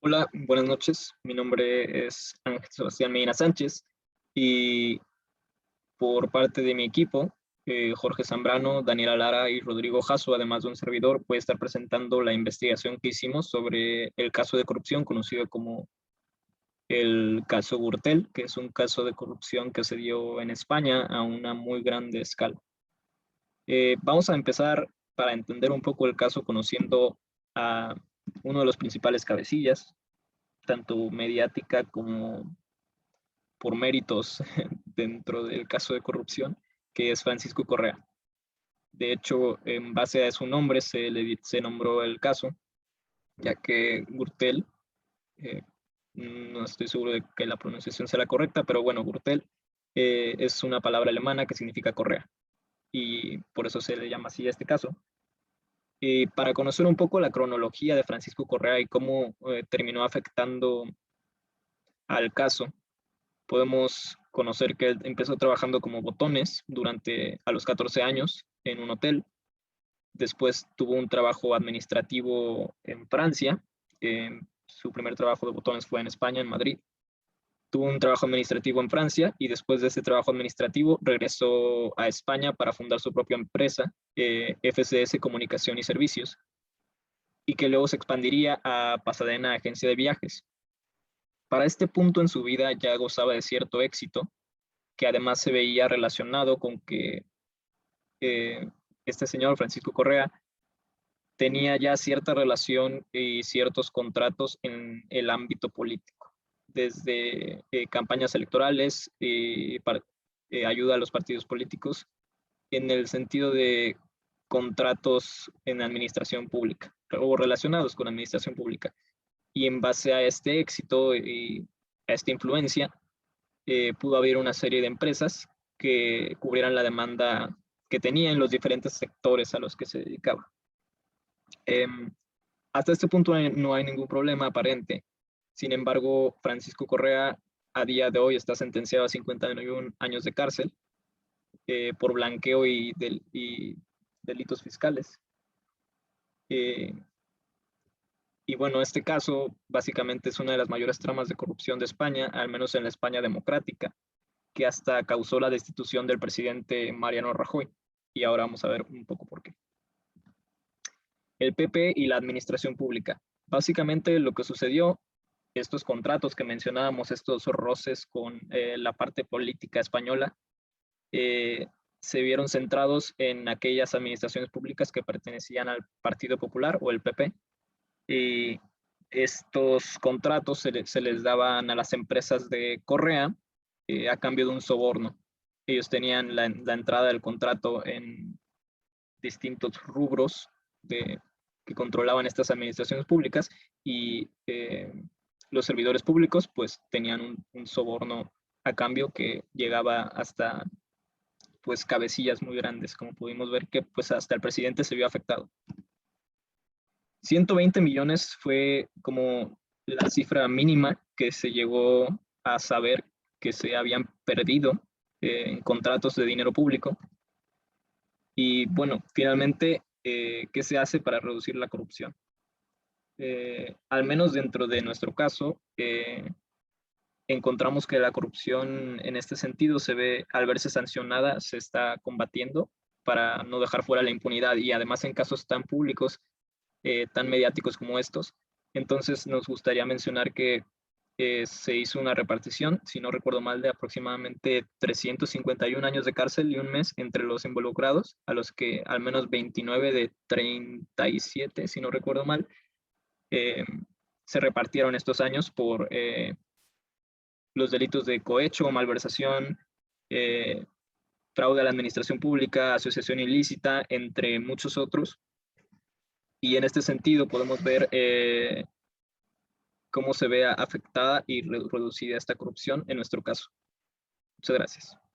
Hola, buenas noches. Mi nombre es Ángel Sebastián Medina Sánchez y por parte de mi equipo, Jorge Zambrano, Daniela Lara y Rodrigo Jasso, además de un servidor, voy a estar presentando la investigación que hicimos sobre el caso de corrupción conocido como el caso Gürtel, que es un caso de corrupción que se dio en España a una muy grande escala. Vamos a empezar para entender un poco el caso conociendo a uno de los principales cabecillas, tanto mediática como por méritos dentro del caso de corrupción, que es Francisco Correa. De hecho, en base a su nombre se nombró el caso, ya que Gürtel, eh, no estoy seguro de que la pronunciación sea la correcta, pero bueno, Gürtel es una palabra alemana que significa correa, y por eso se le llama así a este caso. Para conocer un poco la cronología de Francisco Correa y cómo terminó afectando al caso, podemos conocer que él empezó trabajando como botones a los 14 años en un hotel. Después tuvo un trabajo administrativo en Francia. Su primer trabajo de botones fue en España, en Madrid. Tuvo un trabajo administrativo en Francia y después de ese trabajo administrativo regresó a España para fundar su propia empresa, FCS Comunicación y Servicios, y que luego se expandiría a Pasadena Agencia de Viajes. Para este punto en su vida ya gozaba de cierto éxito, que además se veía relacionado con que eh, este señor Francisco Correa tenía ya cierta relación y ciertos contratos en el ámbito político, desde campañas electorales, ayuda a los partidos políticos, en el sentido de contratos en administración pública o relacionados con administración pública. Y en base a este éxito y a esta influencia, pudo haber una serie de empresas que cubrieran la demanda que tenía en los diferentes sectores a los que se dedicaba. Eh, Hasta este punto no hay ningún problema aparente. Sin embargo, Francisco Correa a día de hoy está sentenciado a 51 años de cárcel por blanqueo y delitos fiscales. Eh, y bueno, este caso básicamente es una de las mayores tramas de corrupción de España, al menos en la España democrática, que hasta causó la destitución del presidente Mariano Rajoy. Y ahora vamos a ver un poco por qué. El PP y la administración pública. Básicamente lo que sucedió, estos contratos que mencionábamos, estos roces con la parte política española, eh, se vieron centrados en aquellas administraciones públicas que pertenecían al Partido Popular o el PP. Y estos contratos se les daban a las empresas de Correa a cambio de un soborno. Ellos tenían la entrada del contrato en distintos rubros que controlaban estas administraciones públicas y los servidores públicos pues tenían un soborno a cambio que llegaba hasta pues cabecillas muy grandes, como pudimos ver que pues hasta el presidente se vio afectado. 120 millones fue como la cifra mínima que se llegó a saber que se habían perdido en contratos de dinero público. Y bueno, finalmente, ¿qué se hace para reducir la corrupción? Al menos dentro de nuestro caso, encontramos que la corrupción en este sentido se ve, al verse sancionada, se está combatiendo para no dejar fuera la impunidad y además en casos tan públicos, tan mediáticos como estos. Entonces nos gustaría mencionar que se hizo una repartición, si no recuerdo mal, de aproximadamente 351 años de cárcel y un mes entre los involucrados, a los que al menos 29 de 37, si no recuerdo mal, eh, se repartieron estos años por los delitos de cohecho, malversación, eh, fraude a la administración pública, asociación ilícita, entre muchos otros. Y en este sentido podemos ver cómo se ve afectada y reducida esta corrupción en nuestro caso. Muchas gracias.